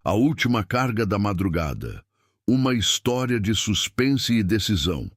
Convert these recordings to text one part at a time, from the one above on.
A última carga da madrugada. Uma história de suspense e decisão.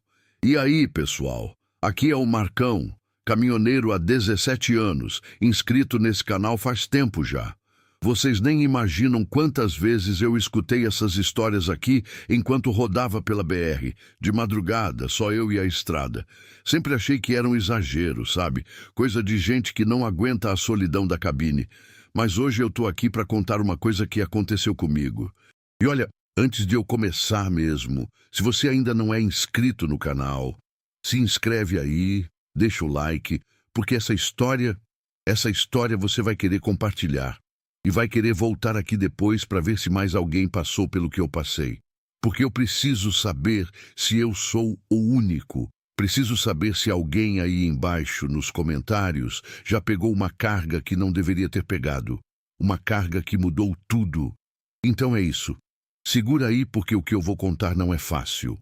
E aí, pessoal? Aqui é o Marcão, caminhoneiro há 17 anos, inscrito nesse canal faz tempo já. Vocês nem imaginam quantas vezes eu escutei essas histórias aqui enquanto rodava pela BR, de madrugada, só eu e a estrada. Sempre achei que era um exagero, sabe? Coisa de gente que não aguenta a solidão da cabine. Mas hoje eu tô aqui para contar uma coisa que aconteceu comigo. E olha, antes de eu começar mesmo, se você ainda não é inscrito no canal, se inscreve aí, deixa o like, porque essa história você vai querer compartilhar. E vai querer voltar aqui depois para ver se mais alguém passou pelo que eu passei. Porque eu preciso saber se eu sou o único. Preciso saber se alguém aí embaixo, nos comentários, já pegou uma carga que não deveria ter pegado. Uma carga que mudou tudo. Então é isso. Segura aí porque o que eu vou contar não é fácil.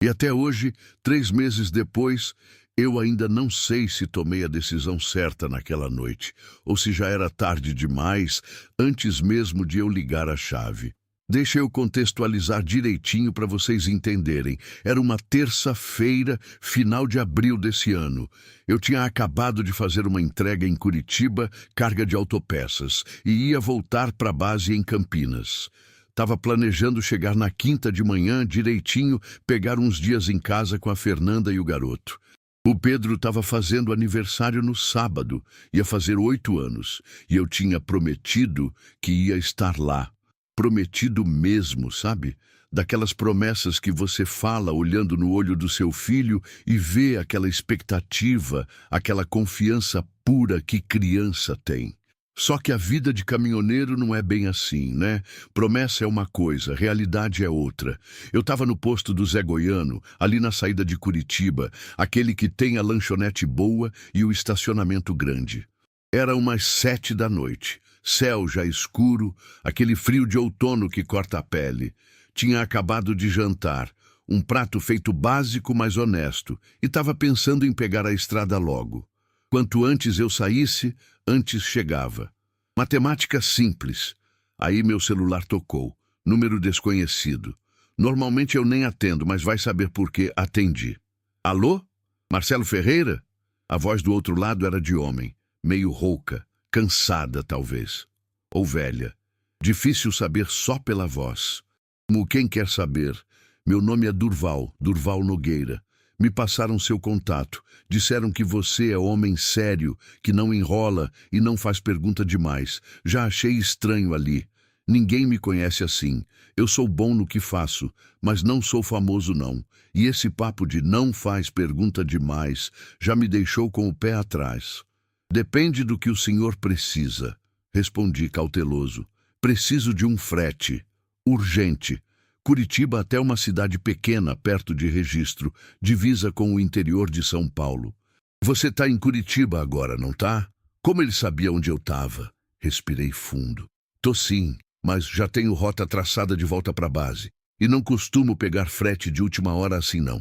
E até hoje, 3 meses depois, eu ainda não sei se tomei a decisão certa naquela noite, ou se já era tarde demais, antes mesmo de eu ligar a chave. Deixa eu contextualizar direitinho para vocês entenderem. Era uma terça-feira, final de abril desse ano. Eu tinha acabado de fazer uma entrega em Curitiba, carga de autopeças, e ia voltar para a base em Campinas. Estava planejando chegar na quinta de manhã, direitinho, pegar uns dias em casa com a Fernanda e o garoto. O Pedro estava fazendo aniversário no sábado, ia fazer 8 anos, e eu tinha prometido que ia estar lá. Prometido mesmo, sabe? Daquelas promessas que você fala olhando no olho do seu filho e vê aquela expectativa, aquela confiança pura que criança tem. Só que a vida de caminhoneiro não é bem assim, né? Promessa é uma coisa, realidade é outra. Eu estava no posto do Zé Goiano, ali na saída de Curitiba, aquele que tem a lanchonete boa e o estacionamento grande. Era umas 7 da noite, céu já escuro, aquele frio de outono que corta a pele. Tinha acabado de jantar, um prato feito básico, mas honesto, e estava pensando em pegar a estrada logo. Quanto antes eu saísse, antes chegava. Matemática simples. Aí meu celular tocou. Número desconhecido. Normalmente eu nem atendo, mas vai saber por que atendi. Alô? Marcelo Ferreira? A voz do outro lado era de homem, meio rouca, cansada talvez. Ou velha. Difícil saber só pela voz. Como quem quer saber? Meu nome é Durval Nogueira. Me passaram seu contato. Disseram que você é homem sério, que não enrola e não faz pergunta demais. Já achei estranho ali. Ninguém me conhece assim. Eu sou bom no que faço, mas não sou famoso não. E esse papo de não faz pergunta demais já me deixou com o pé atrás. Depende do que o senhor precisa, respondi cauteloso. Preciso de um frete. Urgente. Curitiba até uma cidade pequena, perto de Registro, divisa com o interior de São Paulo. Você tá em Curitiba agora, não tá? Como ele sabia onde eu tava? Respirei fundo. Tô sim, mas já tenho rota traçada de volta pra base. E não costumo pegar frete de última hora assim não.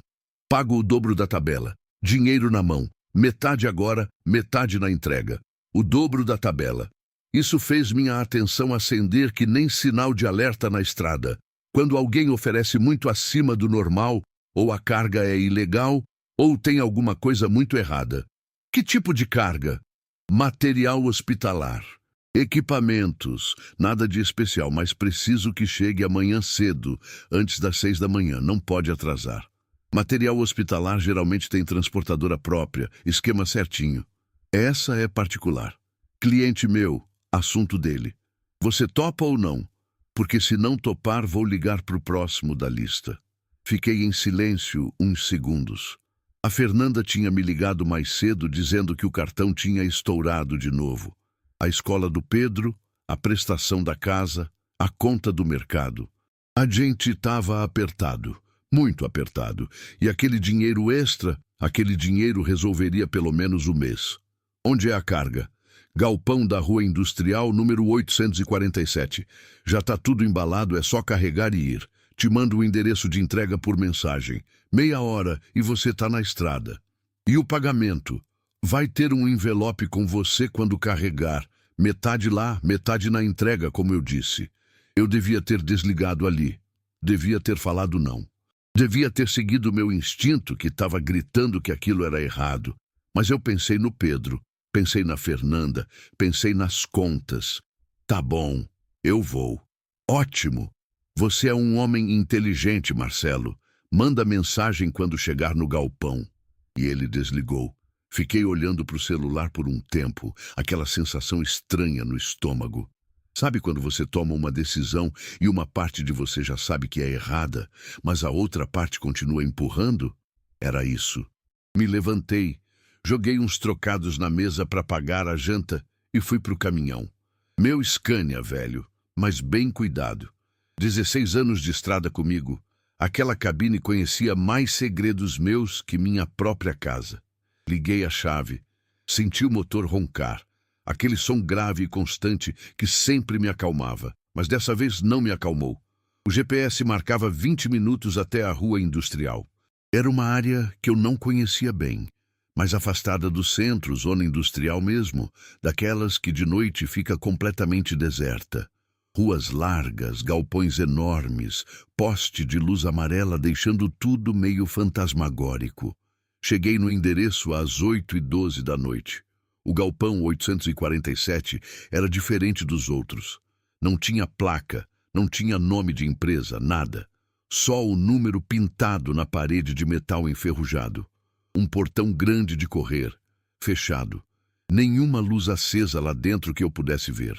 Pago o dobro da tabela. Dinheiro na mão. Metade agora, metade na entrega. O dobro da tabela. Isso fez minha atenção acender que nem sinal de alerta na estrada. Quando alguém oferece muito acima do normal, ou a carga é ilegal, ou tem alguma coisa muito errada. Que tipo de carga? Material hospitalar. Equipamentos. Nada de especial, mas preciso que chegue amanhã cedo, antes das 6 da manhã, não pode atrasar. Material hospitalar geralmente tem transportadora própria, esquema certinho. Essa é particular. Cliente meu, assunto dele. Você topa ou não? Porque se não topar, vou ligar para o próximo da lista. Fiquei em silêncio uns segundos. A Fernanda tinha me ligado mais cedo dizendo que o cartão tinha estourado de novo. A escola do Pedro, a prestação da casa, a conta do mercado. A gente estava apertado, muito apertado, e aquele dinheiro extra, aquele dinheiro resolveria pelo menos o mês. Onde é a carga? Galpão da Rua Industrial, número 847. Já tá tudo embalado, é só carregar e ir. Te mando o endereço de entrega por mensagem. Meia hora e você tá na estrada. E o pagamento? Vai ter um envelope com você quando carregar. Metade lá, metade na entrega, como eu disse. Eu devia ter desligado ali. Devia ter falado não. Devia ter seguido o meu instinto, que estava gritando que aquilo era errado. Mas eu pensei no Pedro, pensei na Fernanda, pensei nas contas. Tá bom, eu vou. Ótimo. Você é um homem inteligente, Marcelo. Manda mensagem quando chegar no galpão. E ele desligou. Fiquei olhando para o celular por um tempo, aquela sensação estranha no estômago. Sabe quando você toma uma decisão e uma parte de você já sabe que é errada, mas a outra parte continua empurrando? Era isso. Me levantei, joguei uns trocados na mesa para pagar a janta e fui para o caminhão. Meu Scania, velho, mas bem cuidado. 16 anos de estrada comigo. Aquela cabine conhecia mais segredos meus que minha própria casa. Liguei a chave. Senti o motor roncar. Aquele som grave e constante que sempre me acalmava, mas dessa vez não me acalmou. O GPS marcava 20 minutos até a rua industrial. Era uma área que eu não conhecia bem, mas afastada do centro, zona industrial mesmo, daquelas que de noite fica completamente deserta. Ruas largas, galpões enormes, poste de luz amarela deixando tudo meio fantasmagórico. Cheguei no endereço às 8h12 da noite. O galpão 847 era diferente dos outros. Não tinha placa, não tinha nome de empresa, nada. Só o número pintado na parede de metal enferrujado. Um portão grande de correr, fechado. Nenhuma luz acesa lá dentro que eu pudesse ver.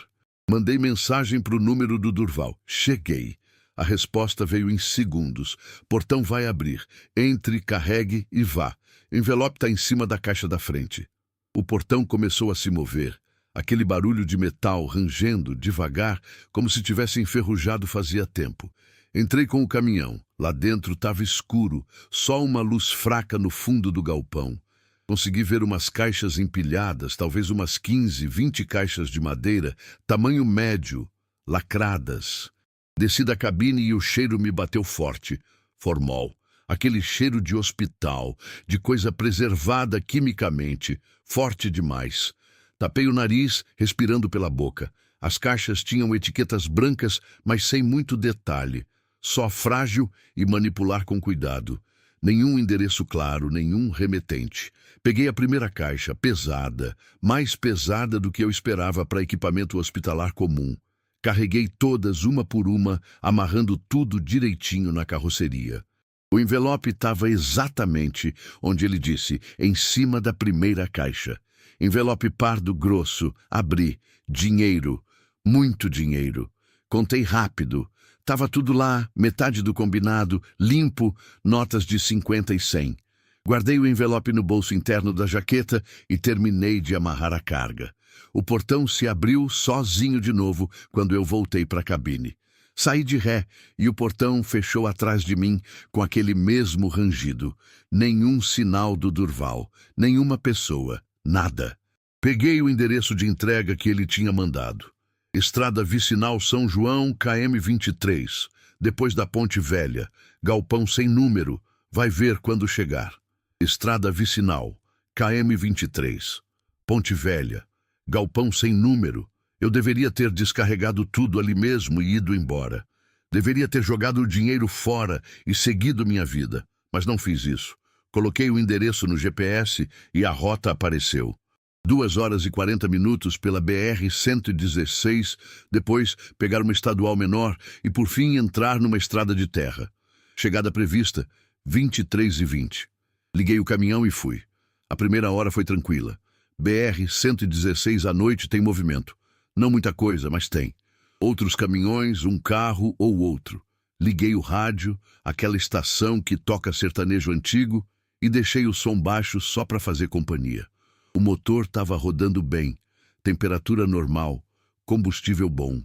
Mandei mensagem para o número do Durval. Cheguei. A resposta veio em segundos. Portão vai abrir. Entre, carregue e vá. Envelope está em cima da caixa da frente. O portão começou a se mover. Aquele barulho de metal rangendo devagar, como se tivesse enferrujado fazia tempo. Entrei com o caminhão. Lá dentro estava escuro, só uma luz fraca no fundo do galpão. Consegui ver umas caixas empilhadas, talvez umas 15, 20 caixas de madeira, tamanho médio, lacradas. Desci da cabine e o cheiro me bateu forte. Formol. Aquele cheiro de hospital, de coisa preservada quimicamente, forte demais. Tapei o nariz, respirando pela boca. As caixas tinham etiquetas brancas, mas sem muito detalhe. Só frágil e manipular com cuidado. Nenhum endereço claro, nenhum remetente. Peguei a primeira caixa, pesada, mais pesada do que eu esperava para equipamento hospitalar comum. Carreguei todas uma por uma, amarrando tudo direitinho na carroceria. O envelope estava exatamente onde ele disse, em cima da primeira caixa. Envelope pardo grosso, abri, dinheiro, muito dinheiro. Contei rápido. Tava tudo lá, metade do combinado, limpo, notas de 50 e 100. Guardei o envelope no bolso interno da jaqueta e terminei de amarrar a carga. O portão se abriu sozinho de novo quando eu voltei para a cabine. Saí de ré e o portão fechou atrás de mim com aquele mesmo rangido. Nenhum sinal do Durval, nenhuma pessoa, nada. Peguei o endereço de entrega que ele tinha mandado. Estrada Vicinal São João, KM 23, depois da Ponte Velha, galpão sem número, vai ver quando chegar. Estrada Vicinal, KM 23, Ponte Velha, galpão sem número. Eu deveria ter descarregado tudo ali mesmo e ido embora. Deveria ter jogado o dinheiro fora e seguido minha vida, mas não fiz isso. Coloquei o endereço no GPS e a rota apareceu. 2 horas e 40 minutos pela BR-116, depois pegar uma estadual menor e por fim entrar numa estrada de terra. Chegada prevista, 23h20. Liguei o caminhão e fui. A primeira hora foi tranquila. BR-116 à noite tem movimento. Não muita coisa, mas tem. Outros caminhões, um carro ou outro. Liguei o rádio, aquela estação que toca sertanejo antigo, e deixei o som baixo só para fazer companhia. O motor estava rodando bem, temperatura normal, combustível bom.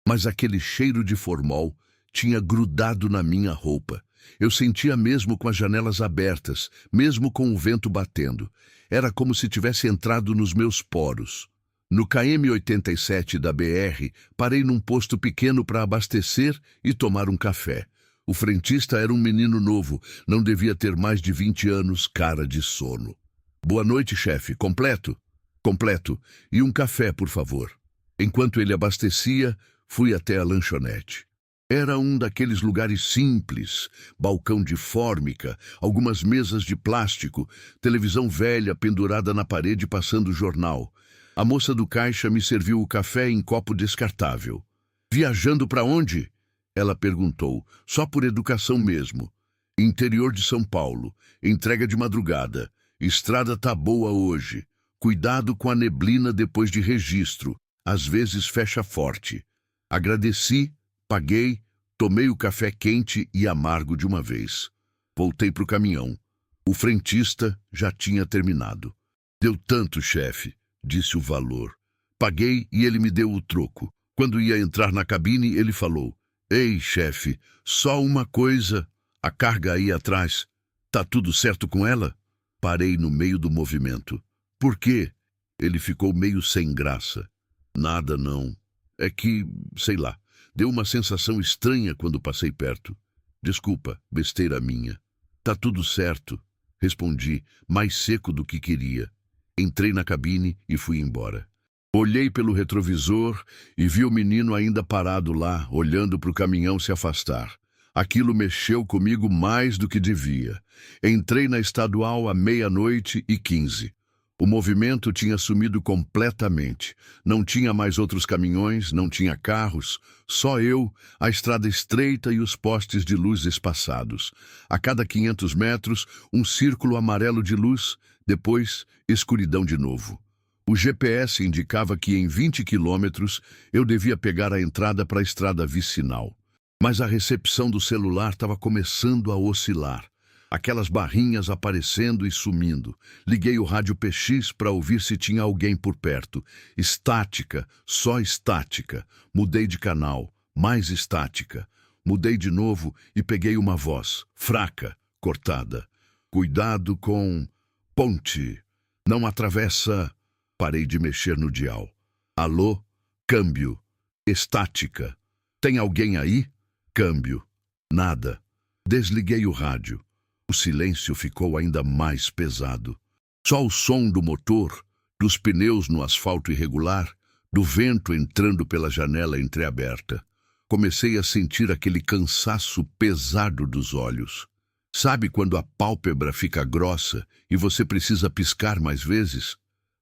Mas aquele cheiro de formol tinha grudado na minha roupa. Eu sentia mesmo com as janelas abertas, mesmo com o vento batendo. Era como se tivesse entrado nos meus poros. No KM 87 da BR, parei num posto pequeno para abastecer e tomar um café. O frentista era um menino novo, não devia ter mais de 20 anos, cara de sono. Boa noite, chefe. Completo? Completo. E um café, por favor. Enquanto ele abastecia, Fui até a lanchonete. Era um daqueles lugares simples, balcão de fórmica, algumas mesas de plástico, televisão velha pendurada na parede passando jornal. A moça do caixa me serviu o café em copo descartável. Viajando para onde? Ela perguntou, só por educação mesmo. Interior de São Paulo, entrega de madrugada. Estrada tá boa hoje. Cuidado com a neblina depois de registro. Às vezes fecha forte. Agradeci, paguei, tomei o café quente e amargo de uma vez. Voltei pro caminhão. O frentista já tinha terminado. Deu tanto, chefe, disse o valor. Paguei e ele me deu o troco. Quando ia entrar na cabine, ele falou, ei, chefe, só uma coisa, a carga aí atrás, tá tudo certo com ela? Parei no meio do movimento. Por quê? Ele ficou meio sem graça. Nada não. É que, sei lá, deu uma sensação estranha quando passei perto. Desculpa, besteira minha. Tá tudo certo, respondi, mais seco do que queria. Entrei na cabine e fui embora. Olhei pelo retrovisor e vi o menino ainda parado lá, olhando para o caminhão se afastar. Aquilo mexeu comigo mais do que devia. Entrei na estadual à 00:15. O movimento tinha sumido completamente. Não tinha mais outros caminhões, não tinha carros, só eu, a estrada estreita e os postes de luz espaçados. A cada 500 metros, um círculo amarelo de luz, depois, escuridão de novo. O GPS indicava que em 20 quilômetros eu devia pegar a entrada para a estrada vicinal. Mas a recepção do celular estava começando a oscilar. Aquelas barrinhas aparecendo e sumindo. Liguei o rádio PX para ouvir se tinha alguém por perto. Estática, só estática. Mudei de canal, mais estática. Mudei de novo e peguei uma voz, fraca, cortada. Cuidado com... ponte. Não atravessa... Parei de mexer no dial. Alô? Câmbio. Estática. Tem alguém aí? Câmbio. Nada. Desliguei o rádio. O silêncio ficou ainda mais pesado. Só o som do motor, dos pneus no asfalto irregular, do vento entrando pela janela entreaberta. Comecei a sentir aquele cansaço pesado dos olhos. Sabe quando a pálpebra fica grossa e você precisa piscar mais vezes?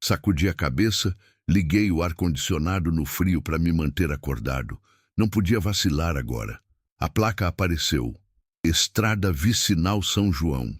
Sacudi a cabeça, liguei o ar-condicionado no frio para me manter acordado. Não podia vacilar agora. A placa apareceu. Estrada Vicinal São João.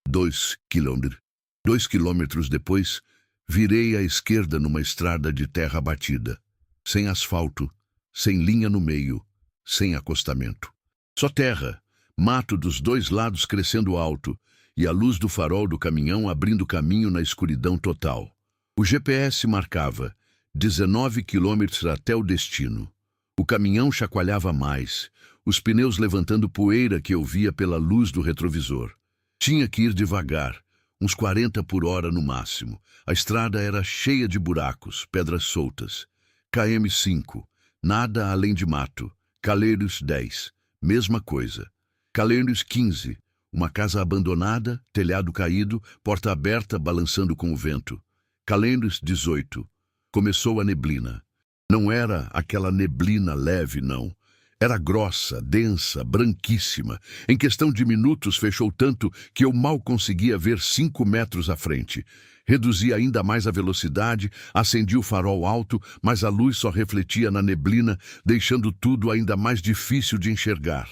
2 quilômetros. 2 quilômetros depois, virei à esquerda numa estrada de terra batida. Sem asfalto, sem linha no meio, sem acostamento. Só terra, mato dos dois lados crescendo alto e a luz do farol do caminhão abrindo caminho na escuridão total. O GPS marcava 19 quilômetros até o destino. O caminhão chacoalhava mais, os pneus levantando poeira que eu via pela luz do retrovisor. Tinha que ir devagar, uns 40 por hora no máximo. A estrada era cheia de buracos, pedras soltas. KM 5, nada além de mato. Calheiros 10, mesma coisa. Calheiros 15, uma casa abandonada, telhado caído, porta aberta balançando com o vento. Calheiros 18, começou a neblina. Não era aquela neblina leve, não. Era grossa, densa, branquíssima. Em questão de minutos fechou tanto que eu mal conseguia ver 5 metros à frente. Reduzi ainda mais a velocidade, acendi o farol alto, mas a luz só refletia na neblina, deixando tudo ainda mais difícil de enxergar.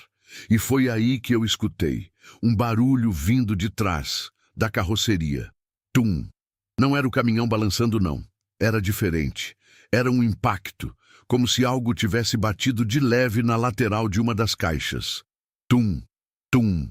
E foi aí que eu escutei um barulho vindo de trás, da carroceria. Tum! Não era o caminhão balançando, não. Era diferente. Era um impacto, como se algo tivesse batido de leve na lateral de uma das caixas. Tum! Tum!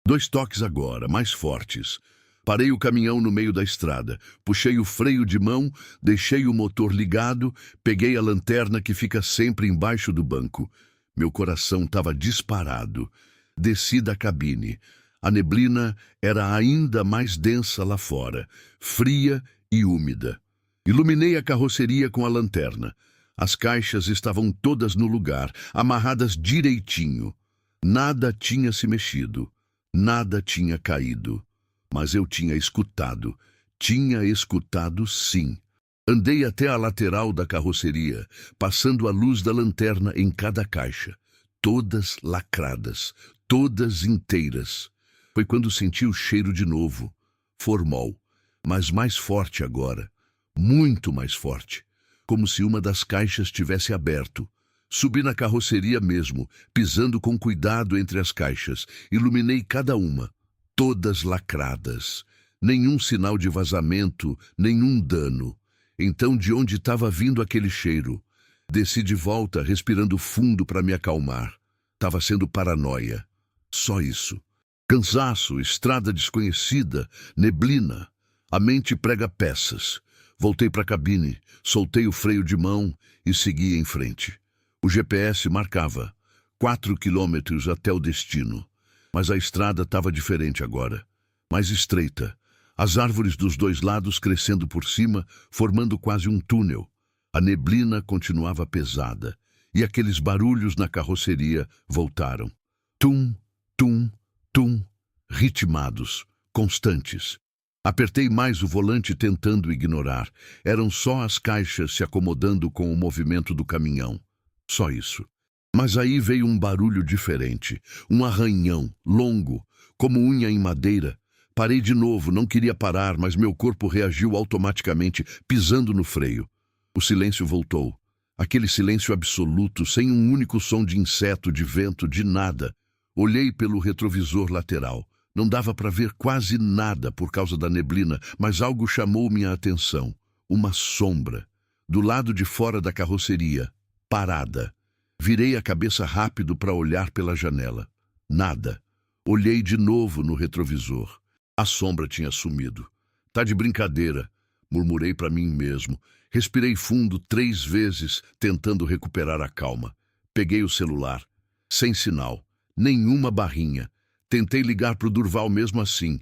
2 toques agora, mais fortes. Parei o caminhão no meio da estrada, puxei o freio de mão, deixei o motor ligado, peguei a lanterna que fica sempre embaixo do banco. Meu coração estava disparado. Desci da cabine. A neblina era ainda mais densa lá fora, fria e úmida. Iluminei a carroceria com a lanterna. As caixas estavam todas no lugar, amarradas direitinho. Nada tinha se mexido, nada tinha caído. Mas eu tinha escutado sim. Andei até a lateral da carroceria, passando a luz da lanterna em cada caixa. Todas lacradas, todas inteiras. Foi quando senti o cheiro de novo. Formol, mas mais forte agora. Muito mais forte. Como se uma das caixas tivesse aberto. Subi na carroceria mesmo, pisando com cuidado entre as caixas. Iluminei cada uma. Todas lacradas. Nenhum sinal de vazamento, nenhum dano. Então, de onde estava vindo aquele cheiro? Desci de volta, respirando fundo para me acalmar. Estava sendo paranoia. Só isso. Cansaço, estrada desconhecida, neblina. A mente prega peças. Voltei para a cabine, soltei o freio de mão e segui em frente. O GPS marcava 4 quilômetros até o destino. Mas a estrada estava diferente agora. Mais estreita. As árvores dos dois lados crescendo por cima, formando quase um túnel. A neblina continuava pesada, e aqueles barulhos na carroceria voltaram. Tum, tum, tum, ritmados, constantes. Apertei mais o volante tentando ignorar. Eram só as caixas se acomodando com o movimento do caminhão. Só isso. Mas aí veio um barulho diferente, um arranhão, longo, como unha em madeira. Parei de novo, não queria parar, mas meu corpo reagiu automaticamente, pisando no freio. O silêncio voltou. Aquele silêncio absoluto, sem um único som de inseto, de vento, de nada. Olhei pelo retrovisor lateral. Não dava para ver quase nada por causa da neblina, mas algo chamou minha atenção. Uma sombra. Do lado de fora da carroceria. Parada. Virei a cabeça rápido para olhar pela janela. Nada. Olhei de novo no retrovisor. A sombra tinha sumido. Tá de brincadeira, murmurei para mim mesmo. Respirei fundo 3 vezes, tentando recuperar a calma. Peguei o celular. Sem sinal. Nenhuma barrinha. Tentei ligar para o Durval mesmo assim.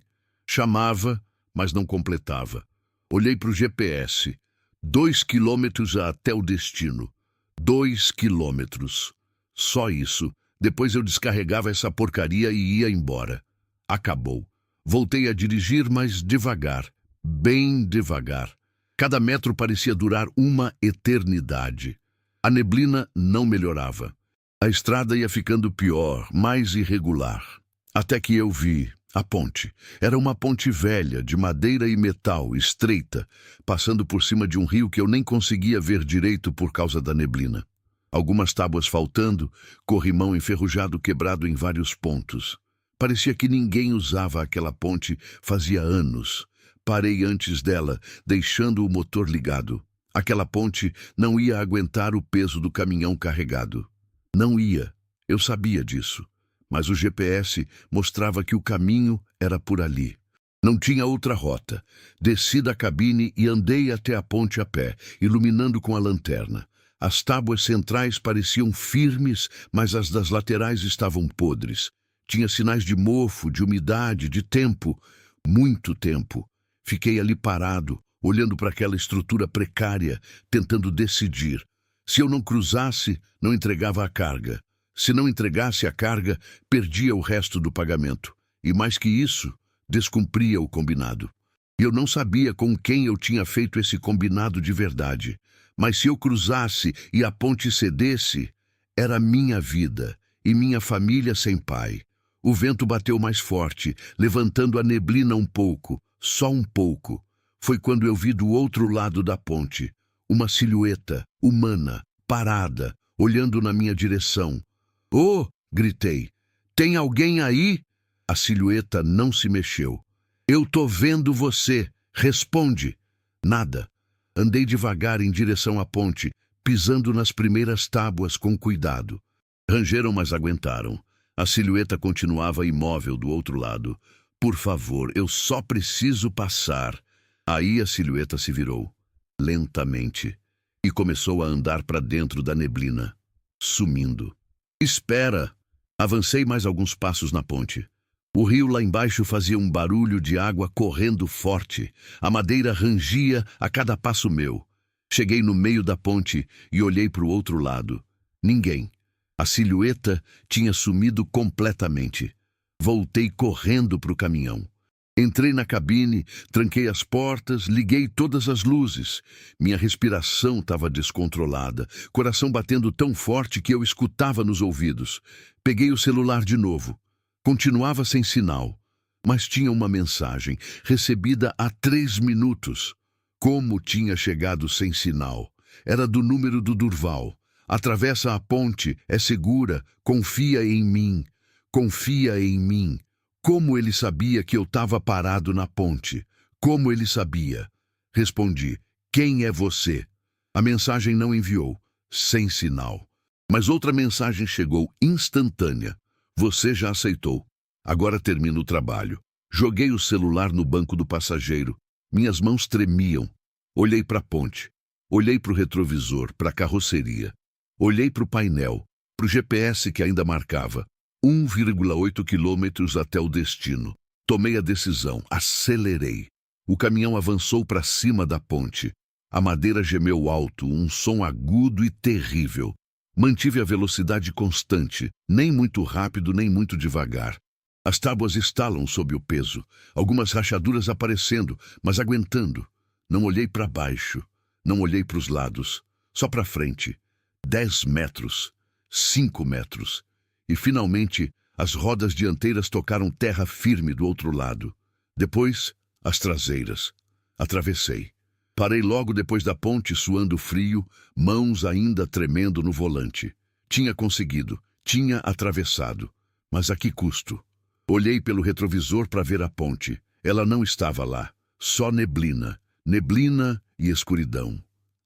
Chamava, mas não completava. Olhei para o GPS. 2 quilômetros até o destino. 2 quilômetros. Só isso. Depois eu descarregava essa porcaria e ia embora. Acabou. Voltei a dirigir, mas devagar, bem devagar. Cada metro parecia durar uma eternidade. A neblina não melhorava. A estrada ia ficando pior, mais irregular. Até que eu vi a ponte. Era uma ponte velha, de madeira e metal, estreita, passando por cima de um rio que eu nem conseguia ver direito por causa da neblina. Algumas tábuas faltando, corrimão enferrujado quebrado em vários pontos. Parecia que ninguém usava aquela ponte fazia anos. Parei antes dela, deixando o motor ligado. Aquela ponte não ia aguentar o peso do caminhão carregado. Não ia. Eu sabia disso. Mas o GPS mostrava que o caminho era por ali. Não tinha outra rota. Desci da cabine e andei até a ponte a pé, iluminando com a lanterna. As tábuas centrais pareciam firmes, mas as das laterais estavam podres. Tinha sinais de mofo, de umidade, de tempo. Muito tempo. Fiquei ali parado, olhando para aquela estrutura precária, tentando decidir. Se eu não cruzasse, não entregava a carga. Se não entregasse a carga, perdia o resto do pagamento. E mais que isso, descumpria o combinado. Eu não sabia com quem eu tinha feito esse combinado de verdade. Mas se eu cruzasse e a ponte cedesse, era minha vida e minha família sem pai. O vento bateu mais forte, levantando a neblina um pouco, só um pouco. Foi quando eu vi do outro lado da ponte uma silhueta humana, parada, olhando na minha direção. "Oh!" gritei. "Tem alguém aí?" A silhueta não se mexeu. "Eu tô vendo você. Responde." Nada. Andei devagar em direção à ponte, pisando nas primeiras tábuas com cuidado. Rangeram, mas aguentaram. A silhueta continuava imóvel do outro lado. "Por favor, eu só preciso passar." Aí a silhueta se virou, lentamente, e começou a andar para dentro da neblina, sumindo. "Espera!" Avancei mais alguns passos na ponte. O rio lá embaixo fazia um barulho de água correndo forte. A madeira rangia a cada passo meu. Cheguei no meio da ponte e olhei para o outro lado. Ninguém. A silhueta tinha sumido completamente. Voltei correndo para o caminhão. Entrei na cabine, tranquei as portas, liguei todas as luzes. Minha respiração estava descontrolada, coração batendo tão forte que eu escutava nos ouvidos. Peguei o celular de novo. Continuava sem sinal, mas tinha uma mensagem, recebida há 3 minutos. Como tinha chegado sem sinal? Era do número do Durval. Atravessa a ponte, é segura, confia em mim. Confia em mim. Como ele sabia que eu estava parado na ponte? Como ele sabia? Respondi: quem é você? A mensagem não enviou, sem sinal. Mas outra mensagem chegou instantânea. Você já aceitou. Agora termina o trabalho. Joguei o celular no banco do passageiro. Minhas mãos tremiam. Olhei para a ponte. Olhei para o retrovisor, para a carroceria. Olhei para o painel, para o GPS que ainda marcava. 1,8 quilômetros até o destino. Tomei a decisão, acelerei. O caminhão avançou para cima da ponte. A madeira gemeu alto, um som agudo e terrível. Mantive a velocidade constante, nem muito rápido, nem muito devagar. As tábuas estalam sob o peso, algumas rachaduras aparecendo, mas aguentando. Não olhei para baixo, não olhei para os lados, só para frente. 10 metros, 5 metros. E, finalmente, as rodas dianteiras tocaram terra firme do outro lado. Depois, as traseiras. Atravessei. Parei logo depois da ponte, suando frio, mãos ainda tremendo no volante. Tinha conseguido, tinha atravessado. Mas a que custo? Olhei pelo retrovisor para ver a ponte. Ela não estava lá. Só neblina. Neblina e escuridão.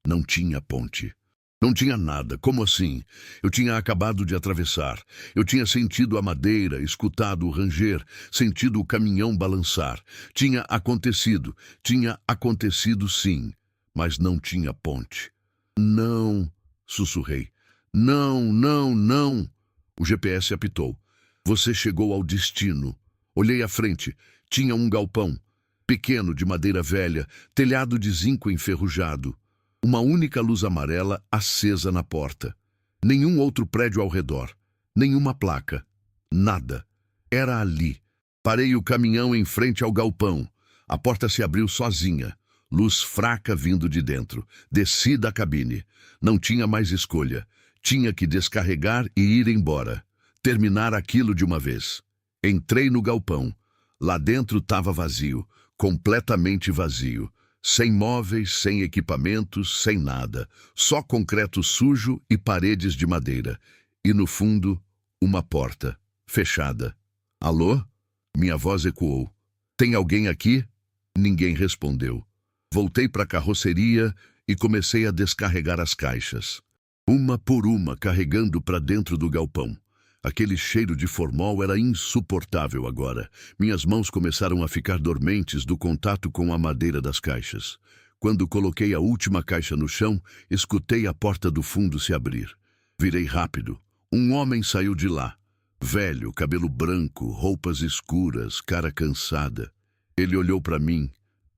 Não tinha ponte. Não tinha nada. Como assim? Eu tinha acabado de atravessar. Eu tinha sentido a madeira, escutado o ranger, sentido o caminhão balançar. Tinha acontecido sim, mas não tinha ponte. Não, sussurrei. Não, não, não. O GPS apitou. Você chegou ao destino. Olhei à frente. Tinha um galpão, pequeno, de madeira velha, telhado de zinco enferrujado. Uma única luz amarela acesa na porta. Nenhum outro prédio ao redor. Nenhuma placa. Nada. Era ali. Parei o caminhão em frente ao galpão. A porta se abriu sozinha. Luz fraca vindo de dentro. Desci da cabine. Não tinha mais escolha. Tinha que descarregar e ir embora. Terminar aquilo de uma vez. Entrei no galpão. Lá dentro estava vazio. Completamente vazio. Sem móveis, sem equipamentos, sem nada. Só concreto sujo e paredes de madeira. E no fundo, uma porta, fechada. Alô? Minha voz ecoou. Tem alguém aqui? Ninguém respondeu. Voltei para a carroceria e comecei a descarregar as caixas. Uma por uma, carregando para dentro do galpão. Aquele cheiro de formol era insuportável agora. Minhas mãos começaram a ficar dormentes do contato com a madeira das caixas. Quando coloquei a última caixa no chão, escutei a porta do fundo se abrir. Virei rápido. Um homem saiu de lá. Velho, cabelo branco, roupas escuras, cara cansada. Ele olhou para mim,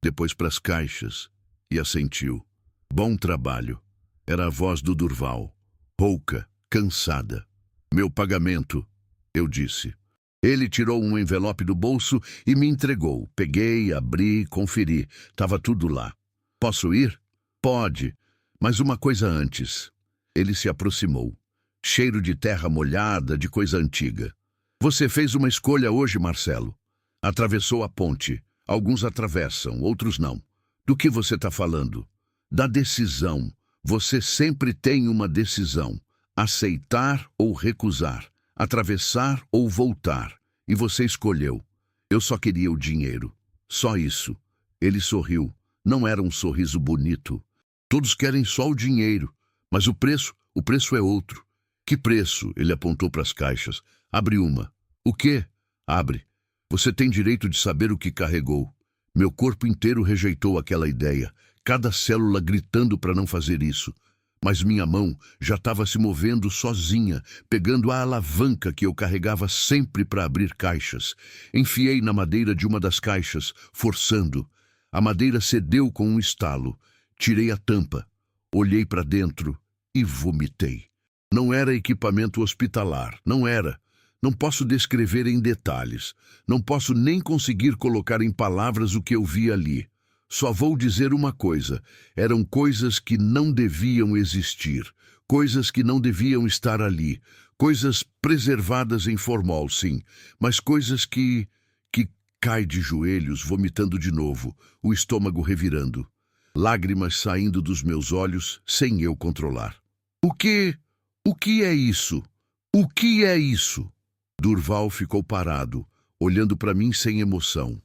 depois para as caixas, e assentiu. Bom trabalho. Era a voz do Durval. Rouca, cansada. Meu pagamento, eu disse. Ele tirou um envelope do bolso e me entregou. Peguei, abri, conferi. Tava tudo lá. Posso ir? Pode, mas uma coisa antes. Ele se aproximou. Cheiro de terra molhada, de coisa antiga. Você fez uma escolha hoje, Marcelo. Atravessou a ponte. Alguns atravessam, outros não. Do que você está falando? Da decisão. Você sempre tem uma decisão. Aceitar ou recusar, atravessar ou voltar. E você escolheu. Eu só queria o dinheiro. Só isso. Ele sorriu. Não era um sorriso bonito. Todos querem só o dinheiro. Mas o preço é outro. Que preço? Ele apontou para as caixas. Abre uma. O quê? Abre. Você tem direito de saber o que carregou. Meu corpo inteiro rejeitou aquela ideia. Cada célula gritando para não fazer isso. Mas minha mão já estava se movendo sozinha, pegando a alavanca que eu carregava sempre para abrir caixas. Enfiei na madeira de uma das caixas, forçando. A madeira cedeu com um estalo. Tirei a tampa, olhei para dentro e vomitei. Não era equipamento hospitalar, não era. Não posso descrever em detalhes. Não posso nem conseguir colocar em palavras o que eu vi ali. Só vou dizer uma coisa: eram coisas que não deviam existir, coisas que não deviam estar ali, coisas preservadas em formol, sim, mas coisas que cai de joelhos, vomitando de novo, o estômago revirando, lágrimas saindo dos meus olhos sem eu controlar. O que? O que é isso? O que é isso? Durval ficou parado, olhando para mim sem emoção.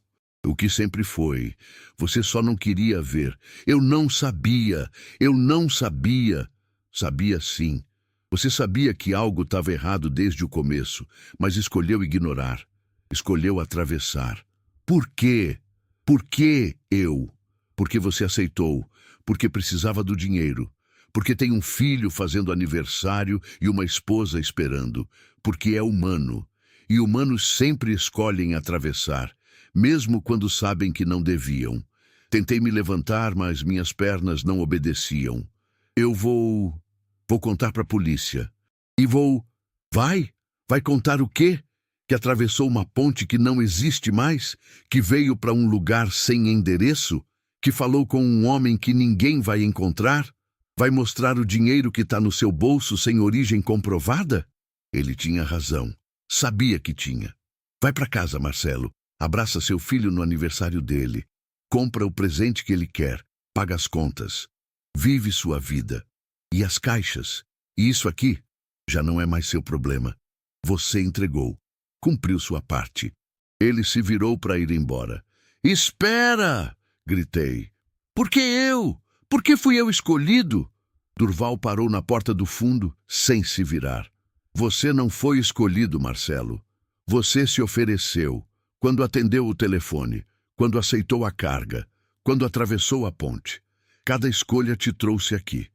O que sempre foi. Você só não queria ver. Eu não sabia. Eu não sabia. Sabia sim. Você sabia que algo estava errado desde o começo, mas escolheu ignorar. Escolheu atravessar. Por quê? Por que eu? Porque você aceitou. Porque precisava do dinheiro. Porque tem um filho fazendo aniversário e uma esposa esperando. Porque é humano. E humanos sempre escolhem atravessar, mesmo quando sabem que não deviam. Tentei me levantar, mas minhas pernas não obedeciam. Eu vou contar para a polícia. E vou... Vai? Vai contar o quê? Que atravessou uma ponte que não existe mais? Que veio para um lugar sem endereço? Que falou com um homem que ninguém vai encontrar? Vai mostrar o dinheiro que está no seu bolso sem origem comprovada? Ele tinha razão. Sabia que tinha. Vai para casa, Marcelo. Abraça seu filho no aniversário dele. Compra o presente que ele quer. Paga as contas. Vive sua vida. E as caixas? E isso aqui? Já não é mais seu problema. Você entregou. Cumpriu sua parte. Ele se virou para ir embora. Espera! Gritei. Por que eu? Por que fui eu escolhido? Durval parou na porta do fundo, sem se virar. Você não foi escolhido, Marcelo. Você se ofereceu. Quando atendeu o telefone, quando aceitou a carga, quando atravessou a ponte. Cada escolha te trouxe aqui.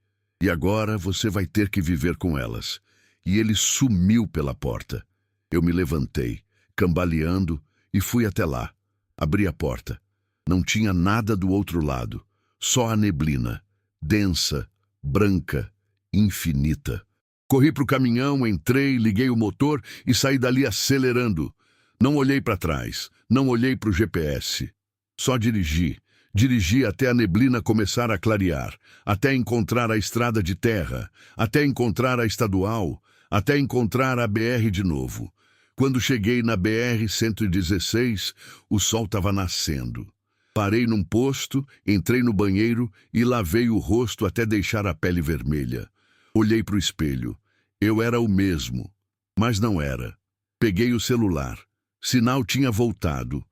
E agora você vai ter que viver com elas. E ele sumiu pela porta. Eu me levantei, cambaleando, e fui até lá. Abri a porta. Não tinha nada do outro lado. Só a neblina, densa, branca, infinita. Corri para o caminhão, entrei, liguei o motor e saí dali acelerando. Não olhei para trás, não olhei para o GPS. Só dirigi. Dirigi até a neblina começar a clarear, até encontrar a estrada de terra, até encontrar a estadual, até encontrar a BR de novo. Quando cheguei na BR-116, o sol estava nascendo. Parei num posto, entrei no banheiro e lavei o rosto até deixar a pele vermelha. Olhei para o espelho. Eu era o mesmo, mas não era. Peguei o celular. Sinal tinha voltado.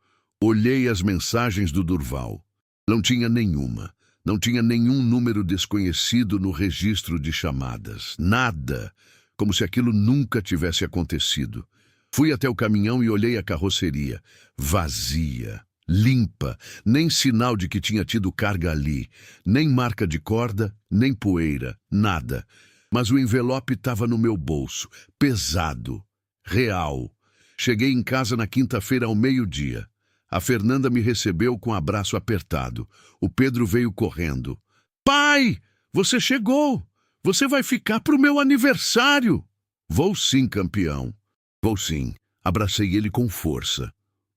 Olhei as mensagens do Durval. Não tinha nenhuma. Não tinha nenhum número desconhecido no registro de chamadas. Nada. Como se aquilo nunca tivesse acontecido. Fui até o caminhão e olhei a carroceria. Vazia. Limpa, nem sinal de que tinha tido carga ali, nem marca de corda, nem poeira, nada. Mas o envelope estava no meu bolso, pesado, real. Cheguei em casa na quinta-feira ao meio-dia. A Fernanda me recebeu com um abraço apertado. O Pedro veio correndo. Pai, você chegou! Você vai ficar pro meu aniversário! Vou sim, campeão. Vou sim. Abracei ele com força.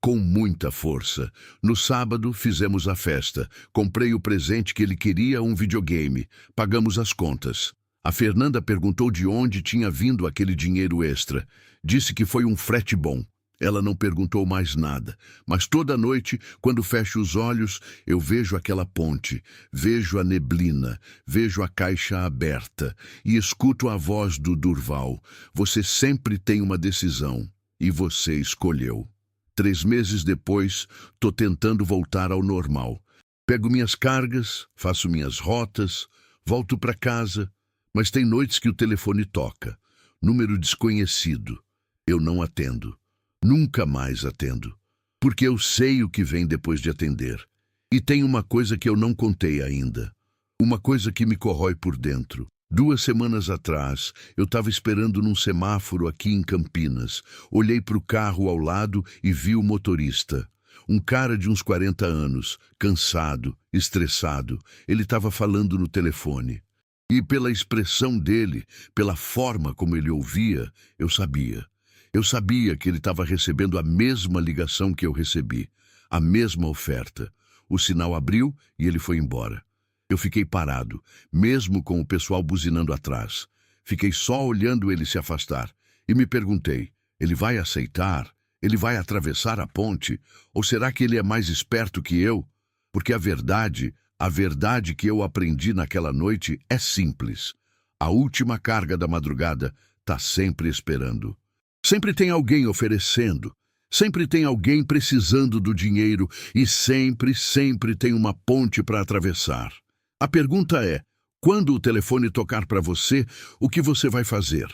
Com muita força. No sábado, fizemos a festa. Comprei o presente que ele queria, um videogame. Pagamos as contas. A Fernanda perguntou de onde tinha vindo aquele dinheiro extra. Disse que foi um frete bom. Ela não perguntou mais nada. Mas toda noite, quando fecho os olhos, eu vejo aquela ponte, vejo a neblina, vejo a caixa aberta e escuto a voz do Durval. Você sempre tem uma decisão. E você escolheu. 3 meses depois, tô tentando voltar ao normal. Pego minhas cargas, faço minhas rotas, volto para casa, mas tem noites que o telefone toca. Número desconhecido. Eu não atendo. Nunca mais atendo. Porque eu sei o que vem depois de atender. E tem uma coisa que eu não contei ainda. Uma coisa que me corrói por dentro. 2 semanas atrás, eu estava esperando num semáforo aqui em Campinas. Olhei para o carro ao lado e vi o motorista. Um cara de uns 40 anos, cansado, estressado. Ele estava falando no telefone. E pela expressão dele, pela forma como ele ouvia, eu sabia. Eu sabia que ele estava recebendo a mesma ligação que eu recebi, a mesma oferta. O sinal abriu e ele foi embora. Eu fiquei parado, mesmo com o pessoal buzinando atrás. Fiquei só olhando ele se afastar e me perguntei, ele vai aceitar? Ele vai atravessar a ponte? Ou será que ele é mais esperto que eu? Porque a verdade que eu aprendi naquela noite é simples. A última carga da madrugada está sempre esperando. Sempre tem alguém oferecendo. Sempre tem alguém precisando do dinheiro e sempre tem uma ponte para atravessar. A pergunta é, quando o telefone tocar para você, o que você vai fazer?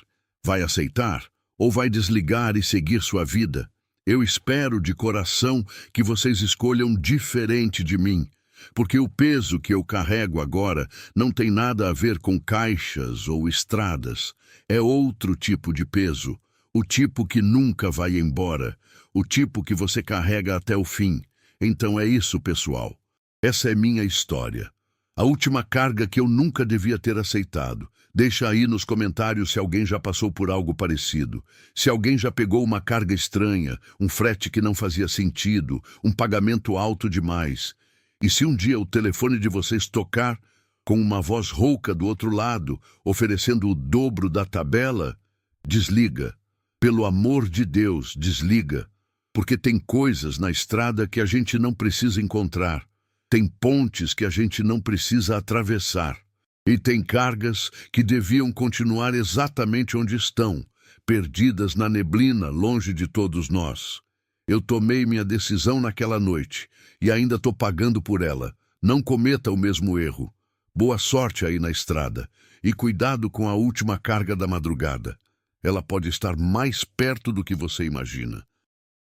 Vai aceitar ou vai desligar e seguir sua vida? Eu espero de coração que vocês escolham diferente de mim, porque o peso que eu carrego agora não tem nada a ver com caixas ou estradas. É outro tipo de peso, o tipo que nunca vai embora, o tipo que você carrega até o fim. Então é isso, pessoal. Essa é minha história. A última carga que eu nunca devia ter aceitado. Deixa aí nos comentários se alguém já passou por algo parecido. Se alguém já pegou uma carga estranha, um frete que não fazia sentido, um pagamento alto demais. E se um dia o telefone de vocês tocar com uma voz rouca do outro lado, oferecendo o dobro da tabela, desliga. Pelo amor de Deus, desliga. Porque tem coisas na estrada que a gente não precisa encontrar. Tem pontes que a gente não precisa atravessar. E tem cargas que deviam continuar exatamente onde estão, perdidas na neblina, longe de todos nós. Eu tomei minha decisão naquela noite e ainda estou pagando por ela. Não cometa o mesmo erro. Boa sorte aí na estrada e cuidado com a última carga da madrugada. Ela pode estar mais perto do que você imagina.